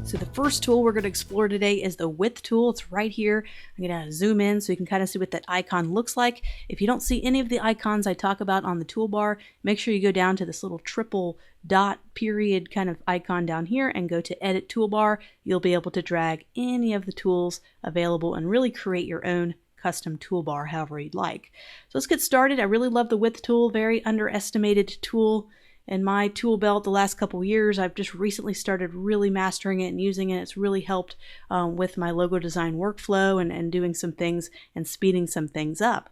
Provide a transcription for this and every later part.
So the first tool we're going to explore today is the width tool. It's right here. I'm going to zoom in so you can kind of see what that icon looks like. If you don't see any of the icons I talk about on the toolbar, make sure you go down to this little triple dot period kind of icon down here and go to Edit Toolbar. You'll be able to drag any of the tools available and really create your own custom toolbar however you'd like. So let's get started. I really love the width tool, very underestimated tool in my tool belt the last couple years. I've just recently started really mastering it and using it. It's really helped with my logo design workflow and doing some things and speeding some things up.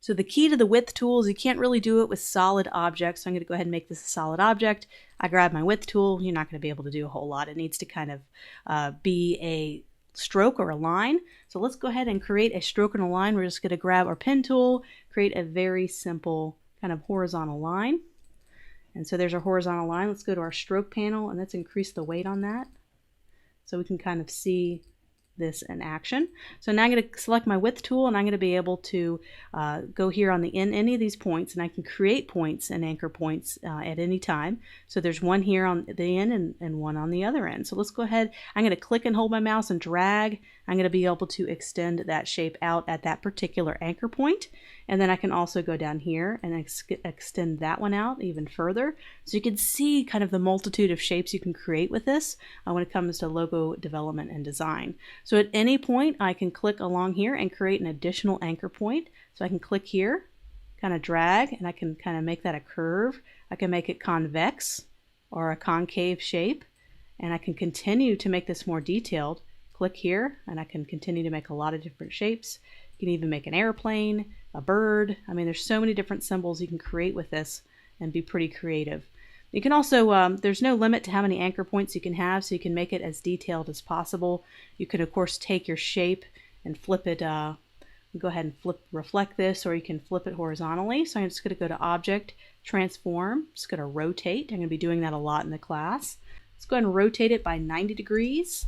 So the key to the width tool is you can't really do it with solid objects. So I'm going to go ahead and make this a solid object. I grab my width tool. You're not going to be able to do a whole lot. It needs to kind of be a stroke or a line. So let's go ahead and create a stroke and a line. We're just going to grab our pen tool, create a very simple kind of horizontal line. And so there's our horizontal line. Let's go to our stroke panel and let's increase the weight on that so we can kind of see this in action. So now I'm going to select my width tool and I'm going to be able to go here on any of these points, and I can create points and anchor points at any time. So there's one here on the end and one on the other end. So let's go ahead. I'm going to click and hold my mouse and drag. I'm going to be able to extend that shape out at that particular anchor point. And then I can also go down here and extend that one out even further. So you can see kind of the multitude of shapes you can create with this when it comes to logo development and design. So at any point I can click along here and create an additional anchor point. So I can click here, kind of drag, and I can kind of make that a curve. I can make it convex or a concave shape, and I can continue to make this more detailed. Click here and I can continue to make a lot of different shapes. You can even make an airplane, a bird. I mean, there's so many different symbols you can create with this and be pretty creative. You can also, there's no limit to how many anchor points you can have, so you can make it as detailed as possible. You can, of course, take your shape and flip it, go ahead and reflect this, or you can flip it horizontally. So I'm just going to go to Object, Transform, just going to rotate. I'm going to be doing that a lot in the class. Let's go ahead and rotate it by 90 degrees.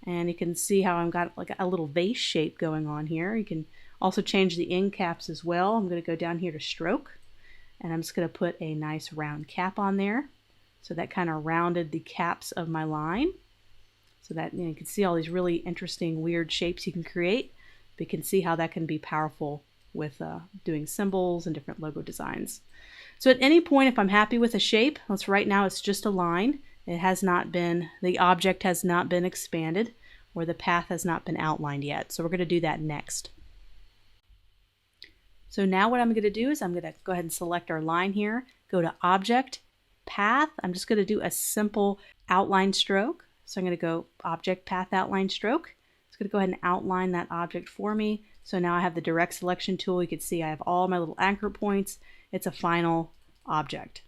And you can see how I've got like a little vase shape going on here. You can also change the end caps as well. I'm going to go down here to Stroke, and I'm just going to put a nice round cap on there. So that kind of rounded the caps of my line. So that you can see all these really interesting, weird shapes you can create. But you can see how that can be powerful with doing symbols and different logo designs. So at any point, if I'm happy with a shape, right now it's just a line. It has not been, the object has not been expanded, or the path has not been outlined yet. So we're going to do that next. So now what I'm going to do is I'm going to go ahead and select our line here, go to Object, Path. I'm just going to do a simple outline stroke. So I'm going to go Object, Path, Outline Stroke. It's going to go ahead and outline that object for me. So now I have the direct selection tool. You can see I have all my little anchor points. It's a final object.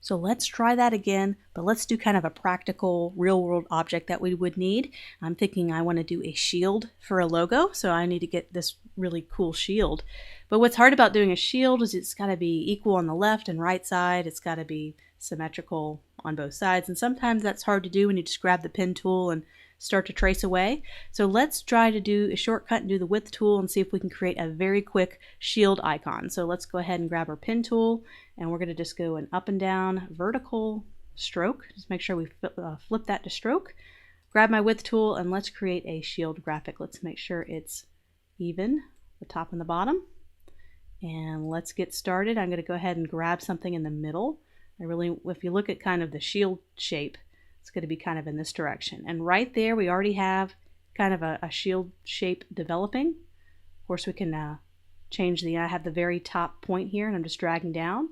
So let's try that again, but let's do kind of a practical real-world object that we would need. I'm thinking I want to do a shield for a logo, so I need to get this really cool shield. But what's hard about doing a shield is it's got to be equal on the left and right side. It's got to be symmetrical on both sides, and sometimes that's hard to do when you just grab the pen tool and start to trace away. So let's try to do a shortcut and do the width tool and see if we can create a very quick shield icon. So let's go ahead and grab our pen tool, and we're going to just go an up and down vertical stroke. Just make sure we flip that to stroke. Grab my width tool and let's create a shield graphic. Let's make sure it's even, the top and the bottom. And let's get started. I'm going to go ahead and grab something in the middle. If you look at kind of the shield shape, it's going to be kind of in this direction. And right there, we already have kind of a shield shape developing. Of course, we can change I have the very top point here, and I'm just dragging down,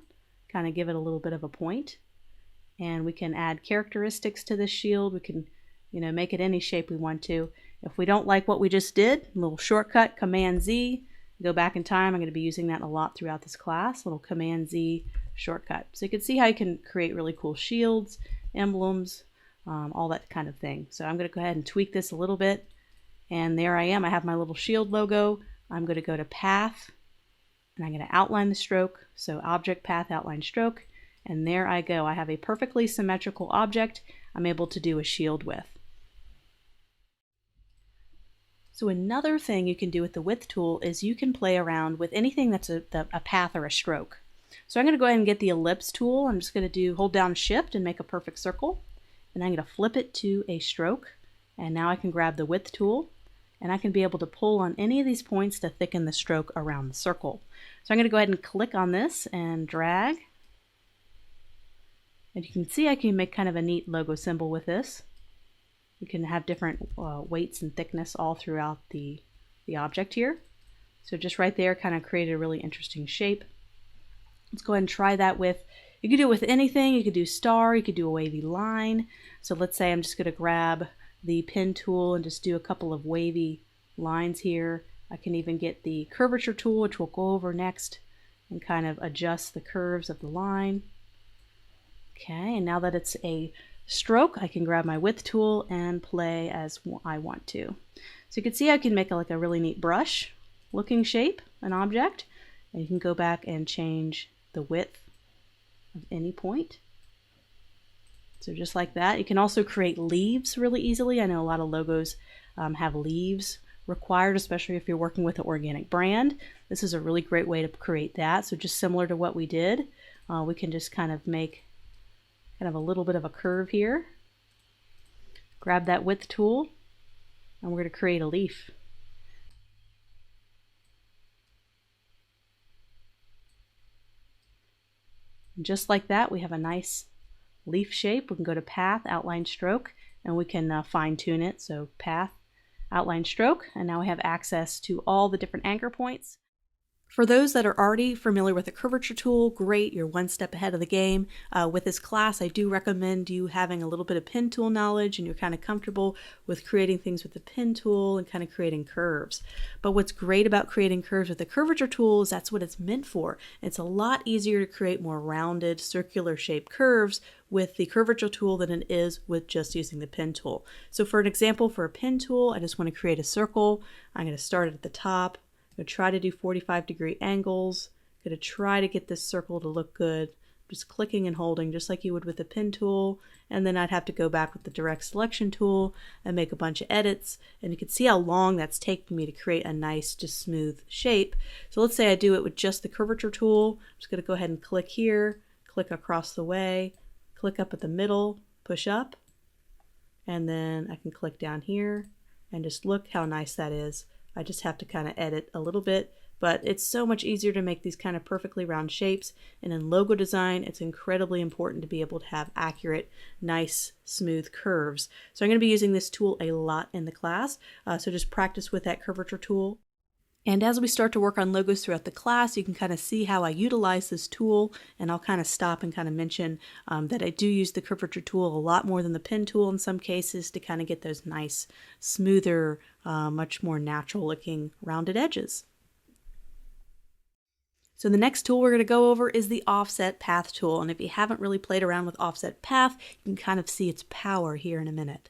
kind of give it a little bit of a point. And we can add characteristics to this shield. We can, make it any shape we want to. If we don't like what we just did, a little shortcut, Command Z, go back in time. I'm going to be using that a lot throughout this class, little Command Z shortcut. So you can see how you can create really cool shields, emblems, all that kind of thing. So I'm going to go ahead and tweak this a little bit. And there I am. I have my little shield logo. I'm going to go to Path, and I'm going to outline the stroke. So Object, Path, Outline, Stroke. And there I go. I have a perfectly symmetrical object I'm able to do a shield with. So another thing you can do with the width tool is you can play around with anything that's a path or a stroke. So I'm going to go ahead and get the ellipse tool. I'm just going to hold down shift and make a perfect circle. And I'm going to flip it to a stroke. And now I can grab the width tool and I can be able to pull on any of these points to thicken the stroke around the circle. So I'm going to go ahead and click on this and drag. And you can see I can make kind of a neat logo symbol with this. You can have different weights and thickness all throughout the object here. So just right there kind of created a really interesting shape. Let's go ahead and try that with, you could do it with anything. You could do star, you could do a wavy line. So let's say I'm just going to grab the pen tool and just do a couple of wavy lines here. I can even get the curvature tool, which we'll go over next, and kind of adjust the curves of the line. Okay, and now that it's a stroke, I can grab my width tool and play as I want to. So you can see I can make like a really neat brush looking shape, an object, and you can go back and change the width of any point. So just like that. You can also create leaves really easily. I know a lot of logos have leaves required, especially if you're working with an organic brand. This is a really great way to create that. So just similar to what we did, we can just kind of make kind of a little bit of a curve here. Grab that width tool and we're going to create a leaf. And just like that, we have a nice leaf shape. We can go to path, outline, stroke, and we can fine tune it. So path, outline, stroke, and now we have access to all the different anchor points. For those that are already familiar with the curvature tool, great, you're one step ahead of the game. With this class, I do recommend you having a little bit of pen tool knowledge and you're kind of comfortable with creating things with the pen tool and kind of creating curves. But what's great about creating curves with the curvature tool is that's what it's meant for. It's a lot easier to create more rounded, circular shaped curves with the curvature tool than it is with just using the pen tool. So for an example, for a pen tool, I just want to create a circle. I'm going to start at the top. I'm going to try to do 45-degree angles. I'm going to try to get this circle to look good. Just clicking and holding just like you would with the pen tool. And then I'd have to go back with the direct selection tool and make a bunch of edits. And you can see how long that's taking me to create a nice, just smooth shape. So let's say I do it with just the curvature tool. I'm just going to go ahead and click here, click across the way, click up at the middle, push up. And then I can click down here and just look how nice that is. I just have to kind of edit a little bit, but it's so much easier to make these kind of perfectly round shapes. And in logo design, it's incredibly important to be able to have accurate, nice, smooth curves. So I'm going to be using this tool a lot in the class. So just practice with that curvature tool. And as we start to work on logos throughout the class, you can kind of see how I utilize this tool, and I'll kind of stop and kind of mention that I do use the curvature tool a lot more than the pen tool in some cases to kind of get those nice, smoother, much more natural looking rounded edges. So the next tool we're going to go over is the offset path tool, and if you haven't really played around with offset path, you can kind of see its power here in a minute.